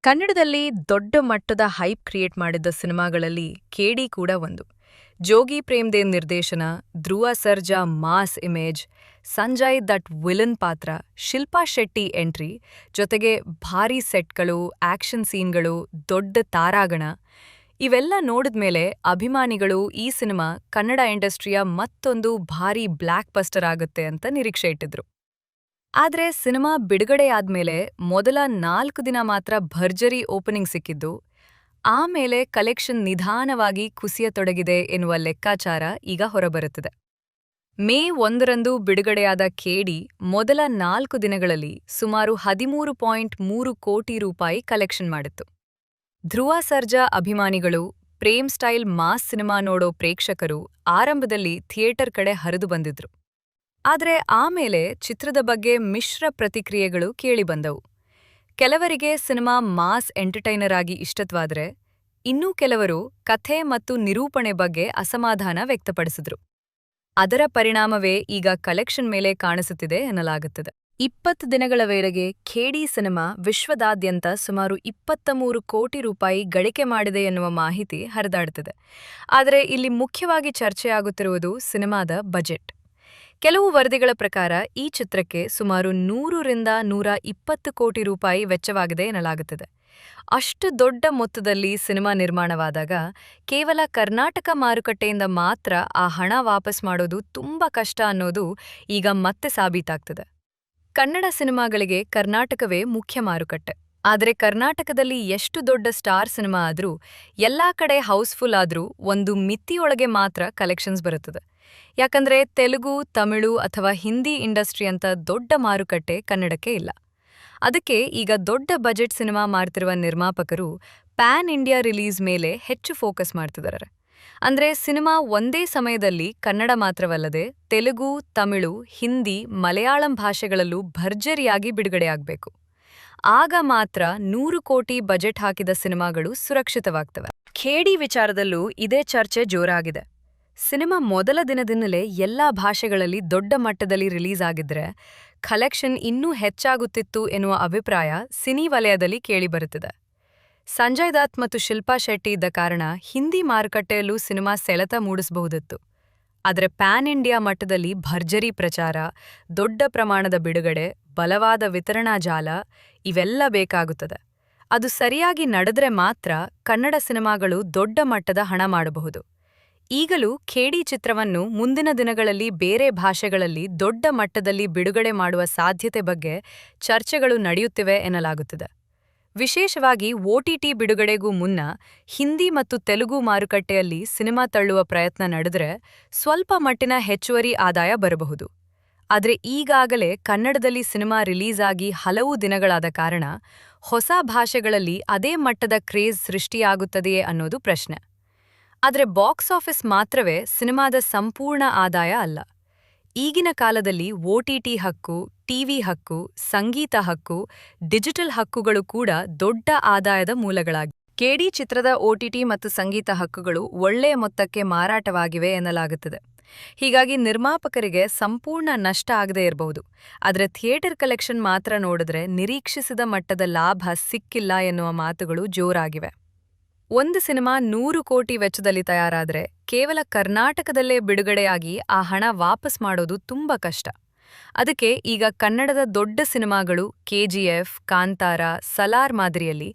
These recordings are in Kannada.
ಕನ್ನಡದಲ್ಲಿ ದೊಡ್ಡ ಮಟ್ಟದ ಹೈಪ್ ಕ್ರಿಯೇಟ್ ಮಾಡಿದ್ದ ಸಿನಿಮಾಗಳಲ್ಲಿ ಕೇಡಿ ಕೂಡ ಒಂದು. ಜೋಗಿ ಪ್ರೇಮ್ದೇವ್ ನಿರ್ದೇಶನ, Dhruva Sarja mass image, Sanjay Dutt villain ಪಾತ್ರ, ಶಿಲ್ಪಾ ಶೆಟ್ಟಿ ಎಂಟ್ರಿ, ಜೊತೆಗೆ ಭಾರೀ ಸೆಟ್ಗಳು, ಆಕ್ಷನ್ ಸೀನ್ಗಳು, ದೊಡ್ಡ ತಾರಾಗಣ ಇವೆಲ್ಲ ನೋಡಿದ್ಮೇಲೆ ಅಭಿಮಾನಿಗಳು ಈ ಸಿನಿಮಾ ಕನ್ನಡ ಇಂಡಸ್ಟ್ರಿಯ ಮತ್ತೊಂದು ಭಾರೀ ಬ್ಲ್ಯಾಕ್ ಬಸ್ಟರ್ ಆಗುತ್ತೆ ಅಂತ ನಿರೀಕ್ಷೆ ಇಟ್ಟಿದ್ರು. ಆದ್ರೆ ಸಿನಿಮಾ ಬಿಡುಗಡೆಯಾದ್ಮೇಲೆ ಮೊದಲ 4 ದಿನ ಮಾತ್ರ ಭರ್ಜರಿ ಓಪನಿಂಗ್ ಸಿಕ್ಕಿದ್ದು, ಆಮೇಲೆ ಕಲೆಕ್ಷನ್ ನಿಧಾನವಾಗಿ ಕುಸಿಯತೊಡಗಿದೆ ಎನ್ನುವ ಲೆಕ್ಕಾಚಾರ ಈಗ ಹೊರಬರುತ್ತಿದೆ. ಮೇ 1ರಂದು ಬಿಡುಗಡೆಯಾದ ಕೇಡಿ ಮೊದಲ 4 ದಿನಗಳಲ್ಲಿ ಸುಮಾರು 13.3 ಕೋಟಿ ರೂಪಾಯಿ ಕಲೆಕ್ಷನ್ ಮಾಡಿತ್ತು. ಧ್ರುವ ಸರ್ಜಾ ಅಭಿಮಾನಿಗಳು, ಪ್ರೇಮ್ ಸ್ಟೈಲ್ ಮಾಸ್ ಸಿನಿಮಾ ನೋಡೋ ಪ್ರೇಕ್ಷಕರು ಆರಂಭದಲ್ಲಿ ಥಿಯೇಟರ್ ಕಡೆ ಹರಿದು ಬಂದಿದ್ರು. ಆದ್ರೆ ಆಮೇಲೆ ಚಿತ್ರದ ಬಗ್ಗೆ ಮಿಶ್ರ ಪ್ರತಿಕ್ರಿಯೆಗಳು ಕೇಳಿಬಂದವು. ಕೆಲವರಿಗೆ ಸಿನಿಮಾ ಮಾಸ್ ಎಂಟರ್ಟೈನರ್ ಆಗಿ ಇಷ್ಟವಾದ್ರೆ, ಇನ್ನೂ ಕೆಲವರು ಕಥೆ ಮತ್ತು ನಿರೂಪಣೆ ಬಗ್ಗೆ ಅಸಮಾಧಾನ ವ್ಯಕ್ತಪಡಿಸಿದ್ರು. ಅದರ ಪರಿಣಾಮವೇ ಈಗ ಕಲೆಕ್ಷನ್ ಮೇಲೆ ಕಾಣಿಸುತ್ತಿದೆ ಎನ್ನಲಾಗುತ್ತದೆ. 20 ದಿನಗಳವರೆಗೆ ಖೇಡಿ ಸಿನಿಮಾ ವಿಶ್ವದಾದ್ಯಂತ ಸುಮಾರು 23 ಕೋಟಿ ರೂಪಾಯಿ ಗಳಿಕೆ ಮಾಡಿದೆ ಎನ್ನುವ ಮಾಹಿತಿ ಹರಿದಾಡುತ್ತಿದೆ. ಆದರೆ ಇಲ್ಲಿ ಮುಖ್ಯವಾಗಿ ಚರ್ಚೆಯಾಗುತ್ತಿರುವುದು ಸಿನಿಮಾದ ಬಜೆಟ್. ಕೆಲವು ವರದಿಗಳ ಪ್ರಕಾರ ಈ ಚಿತ್ರಕ್ಕೆ ಸುಮಾರು 100ರಿಂದ 120 ಕೋಟಿ ರೂಪಾಯಿ ವೆಚ್ಚವಾಗಿದೆ ಎನ್ನಲಾಗುತ್ತದೆ. ಅಷ್ಟು ದೊಡ್ಡ ಮೊತ್ತದಲ್ಲಿ ಸಿನಿಮಾ ನಿರ್ಮಾಣವಾದಾಗ ಕೇವಲ ಕರ್ನಾಟಕ ಮಾರುಕಟ್ಟೆಯಿಂದ ಮಾತ್ರ ಆ ಹಣ ವಾಪಸ್ ಮಾಡೋದು ತುಂಬಾ ಕಷ್ಟ ಅನ್ನೋದು ಈಗ ಮತ್ತೆ ಸಾಬೀತಾಗ್ತದೆ. ಕನ್ನಡ ಸಿನಿಮಾಗಳಿಗೆ ಕರ್ನಾಟಕವೇ ಮುಖ್ಯ ಮಾರುಕಟ್ಟೆ. ಆದರೆ ಕರ್ನಾಟಕದಲ್ಲಿ ಎಷ್ಟು ದೊಡ್ಡ ಸ್ಟಾರ್ ಸಿನಿಮಾ ಆದ್ರೂ, ಎಲ್ಲಾ ಕಡೆ ಹೌಸ್ಫುಲ್ ಆದ್ರೂ ಒಂದು ಮಿತಿಯೊಳಗೆ ಮಾತ್ರ ಕಲೆಕ್ಷನ್ಸ್ ಬರುತ್ತದೆ. ಯಾಕಂದ್ರೆ ತೆಲುಗು, ತಮಿಳು ಅಥವಾ ಹಿಂದಿ ಇಂಡಸ್ಟ್ರಿ ಅಂತ ದೊಡ್ಡ ಮಾರುಕಟ್ಟೆ ಕನ್ನಡಕ್ಕೆ ಇಲ್ಲ. ಅದಕ್ಕೆ ಈಗ ದೊಡ್ಡ ಬಜೆಟ್ ಸಿನಿಮಾ ಮಾಡ್ತಿರುವ ನಿರ್ಮಾಪಕರು ಪ್ಯಾನ್ ಇಂಡಿಯಾ ರಿಲೀಸ್ ಮೇಲೆ ಹೆಚ್ಚು ಫೋಕಸ್ ಮಾಡ್ತಿದ್ದಾರೆ. ಅಂದ್ರೆ ಸಿನಿಮಾ ಒಂದೇ ಸಮಯದಲ್ಲಿ ಕನ್ನಡ ಮಾತ್ರವಲ್ಲದೆ ತೆಲುಗು, ತಮಿಳು, ಹಿಂದಿ, ಮಲಯಾಳಂ ಭಾಷೆಗಳಲ್ಲೂ ಭರ್ಜರಿಯಾಗಿ ಬಿಡುಗಡೆಯಾಗಬೇಕು. ಆಗ ಮಾತ್ರ 100 ಕೋಟಿ ಬಜೆಟ್ ಹಾಕಿದ ಸಿನಿಮಾಗಳು ಸುರಕ್ಷಿತವಾಗ್ತವೆ. ಖೇಡಿ ವಿಚಾರದಲ್ಲೂ ಇದೇ ಚರ್ಚೆ ಜೋರಾಗಿದೆ. ಸಿನಿಮಾ ಮೊದಲ ದಿನದಿಂದಲೇ ಎಲ್ಲಾ ಭಾಷೆಗಳಲ್ಲಿ ದೊಡ್ಡ ಮಟ್ಟದಲ್ಲಿ ರಿಲೀಸ್ ಆಗಿದ್ರೆ ಕಲೆಕ್ಷನ್ ಇನ್ನೂ ಹೆಚ್ಚಾಗುತ್ತಿತ್ತು ಎನ್ನುವ ಅಭಿಪ್ರಾಯ ಸಿನಿ ವಲಯದಲ್ಲಿ ಕೇಳಿಬರುತ್ತಿದೆ. ಸಂಜಯ್ ದತ್ ಮತ್ತು ಶಿಲ್ಪಾ ಶೆಟ್ಟಿ ಇದ್ದ ಕಾರಣ ಹಿಂದಿ ಮಾರುಕಟ್ಟೆಯಲ್ಲೂ ಸಿನಿಮಾ ಸೆಳೆತ ಮೂಡಿಸಬಹುದಿತ್ತು. ಆದರೆ ಪ್ಯಾನ್ ಇಂಡಿಯಾ ಮಟ್ಟದಲ್ಲಿ ಭರ್ಜರಿ ಪ್ರಚಾರ, ದೊಡ್ಡ ಪ್ರಮಾಣದ ಬಿಡುಗಡೆ, ಬಲವಾದ ವಿತರಣಾ ಜಾಲ ಇವೆಲ್ಲ ಬೇಕಾಗುತ್ತದೆ. ಅದು ಸರಿಯಾಗಿ ನಡೆದ್ರೆ ಮಾತ್ರ ಕನ್ನಡ ಸಿನಿಮಾಗಳು ದೊಡ್ಡ ಮಟ್ಟದ ಹಣ ಮಾಡಬಹುದು. ಈಗಲೂ ಖೇಡಿ ಚಿತ್ರವನ್ನು ಮುಂದಿನ ದಿನಗಳಲ್ಲಿ ಬೇರೆ ಭಾಷೆಗಳಲ್ಲಿ ದೊಡ್ಡ ಮಟ್ಟದಲ್ಲಿ ಬಿಡುಗಡೆ ಮಾಡುವ ಸಾಧ್ಯತೆ ಬಗ್ಗೆ ಚರ್ಚೆಗಳು ನಡೆಯುತ್ತಿವೆ ಎನ್ನಲಾಗುತ್ತಿದೆ. ವಿಶೇಷವಾಗಿ OTT ಬಿಡುಗಡೆಗೂ ಮುನ್ನ ಹಿಂದಿ ಮತ್ತು ತೆಲುಗು ಮಾರುಕಟ್ಟೆಯಲ್ಲಿ ಸಿನಿಮಾ ತಳ್ಳುವ ಪ್ರಯತ್ನ ನಡೆದರೆ ಸ್ವಲ್ಪ ಮಟ್ಟಿನ ಹೆಚ್ಚುವರಿ ಆದಾಯ ಬರಬಹುದು. ಆದರೆ ಈಗಾಗಲೇ ಕನ್ನಡದಲ್ಲಿ ಸಿನಿಮಾ ರಿಲೀಸ್ ಆಗಿ ಹಲವು ದಿನಗಳಾದ ಕಾರಣ ಹೊಸ ಭಾಷೆಗಳಲ್ಲಿ ಅದೇ ಮಟ್ಟದ ಕ್ರೇಜ್ ಸೃಷ್ಟಿಯಾಗುತ್ತದೆಯೇ ಅನ್ನೋದು ಪ್ರಶ್ನೆ. ಆದರೆ ಬಾಕ್ಸ್ ಆಫೀಸ್ ಮಾತ್ರವೇ ಸಿನಿಮಾದ ಸಂಪೂರ್ಣ ಆದಾಯ ಅಲ್ಲ. ಈಗಿನ ಕಾಲದಲ್ಲಿ OTT ಹಕ್ಕು, ಟಿವಿ ಹಕ್ಕು, ಸಂಗೀತ ಹಕ್ಕು, ಡಿಜಿಟಲ್ ಹಕ್ಕುಗಳು ಕೂಡ ದೊಡ್ಡ ಆದಾಯದ ಮೂಲಗಳಾಗಿವೆ. ಕೇಡಿ ಚಿತ್ರದ OTT ಮತ್ತು ಸಂಗೀತ ಹಕ್ಕುಗಳು ಒಳ್ಳೆಯ ಮೊತ್ತಕ್ಕೆ ಮಾರಾಟವಾಗಿವೆ ಎನ್ನಲಾಗುತ್ತದೆ. ಹೀಗಾಗಿ ನಿರ್ಮಾಪಕರಿಗೆ ಸಂಪೂರ್ಣ ನಷ್ಟ ಆಗದೇ ಇರಬಹುದು. ಆದರೆ ಥಿಯೇಟರ್ ಕಲೆಕ್ಷನ್ ಮಾತ್ರ ನೋಡಿದ್ರೆ ನಿರೀಕ್ಷಿಸಿದ ಮಟ್ಟದ ಲಾಭ ಸಿಕ್ಕಿಲ್ಲ ಎನ್ನುವ ಮಾತುಗಳು ಜೋರಾಗಿವೆ. ಒಂದು ಸಿನಿಮಾ 100 ಕೋಟಿ ವೆಚ್ಚದಲ್ಲಿ ತಯಾರಾದ್ರೆ ಕೇವಲ ಕರ್ನಾಟಕದಲ್ಲೇ ಬಿಡುಗಡೆಯಾಗಿ ಆ ಹಣ ವಾಪಸ್ ಮಾಡೋದು ತುಂಬಾ ಕಷ್ಟ. ಅದಕ್ಕೆ ಈಗ ಕನ್ನಡದ ದೊಡ್ಡ ಸಿನಿಮಾಗಳು KGF, ಕಾಂತಾರ, ಸಲಾರ್ ಮಾದರಿಯಲ್ಲಿ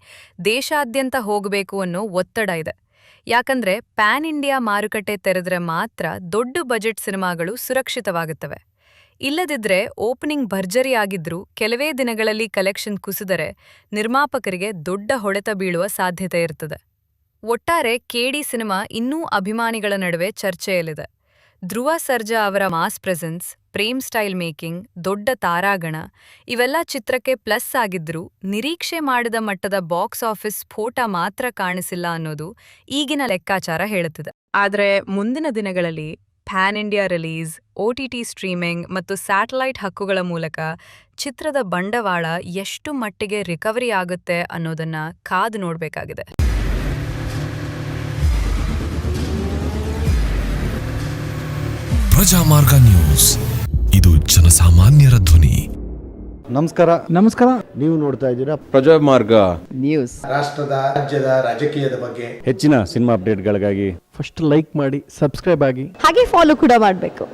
ದೇಶಾದ್ಯಂತ ಹೋಗಬೇಕು ಅನ್ನೋ ಒತ್ತಡ ಇದೆ. ಯಾಕಂದ್ರೆ ಪ್ಯಾನ್ ಇಂಡಿಯಾ ಮಾರುಕಟ್ಟೆ ತೆರೆದ್ರೆ ಮಾತ್ರ ದೊಡ್ಡ ಬಜೆಟ್ ಸಿನಿಮಾಗಳು ಸುರಕ್ಷಿತವಾಗುತ್ತವೆ. ಇಲ್ಲದಿದ್ರೆ ಓಪನಿಂಗ್ ಭರ್ಜರಿಯಾಗಿದ್ರೂ ಕೆಲವೇ ದಿನಗಳಲ್ಲಿ ಕಲೆಕ್ಷನ್ ಕುಸಿದರೆ ನಿರ್ಮಾಪಕರಿಗೆ ದೊಡ್ಡ ಹೊಡೆತ ಬೀಳುವ ಸಾಧ್ಯತೆ ಇರ್ತದೆ. ಒಟ್ಟಾರೆ ಕೇಡಿ ಸಿನಿಮಾ ಇನ್ನೂ ಅಭಿಮಾನಿಗಳ ನಡುವೆ ಚರ್ಚೆಯಲ್ಲಿದೆ. ಧ್ರುವ ಸರ್ಜಾ ಅವರ mass presence, Prem style making, ದೊಡ್ಡ ತಾರಾಗಣ ಇವೆಲ್ಲ ಚಿತ್ರಕ್ಕೆ ಪ್ಲಸ್ ಆಗಿದ್ರೂ ನಿರೀಕ್ಷೆ ಮಾಡಿದ ಮಟ್ಟದ ಬಾಕ್ಸ್ ಆಫೀಸ್ ಸ್ಫೋಟ ಮಾತ್ರ ಕಾಣಿಸಿಲ್ಲ ಅನ್ನೋದು ಈಗಿನ ಲೆಕ್ಕಾಚಾರ ಹೇಳುತ್ತಿದೆ. ಆದರೆ ಮುಂದಿನ ದಿನಗಳಲ್ಲಿ PAN India release, OTT streaming ಮತ್ತು ಸ್ಯಾಟಲೈಟ್ ಹಕ್ಕುಗಳ ಮೂಲಕ ಚಿತ್ರದ ಬಂಡವಾಳ ಎಷ್ಟು ಮಟ್ಟಿಗೆ ರಿಕವರಿ ಆಗುತ್ತೆ ಅನ್ನೋದನ್ನ ಕಾದು ನೋಡಬೇಕಾಗಿದೆ. ಪ್ರಜಾಮಾರ್ಗ ನ್ಯೂಸ್, ಇದು ಜನಸಾಮಾನ್ಯರ ಧ್ವನಿ. ನಮಸ್ಕಾರ. ನೀವು ನೋಡ್ತಾ ಇದ್ದೀರಾ ಪ್ರಜಾಮಾರ್ಗ ನ್ಯೂಸ್. ರಾಷ್ಟ್ರದ ರಾಜ್ಯದ ರಾಜಕೀಯದ ಬಗ್ಗೆ ಹೆಚ್ಚಿನ ಸಿನಿಮಾ ಅಪ್ಡೇಟ್ಗಳಿಗಾಗಿ ಫಸ್ಟ್ ಲೈಕ್ ಮಾಡಿ, ಸಬ್ಸ್ಕ್ರೈಬ್ ಆಗಿ, ಹಾಗೆ ಫಾಲೋ ಕೂಡ ಮಾಡಬೇಕು.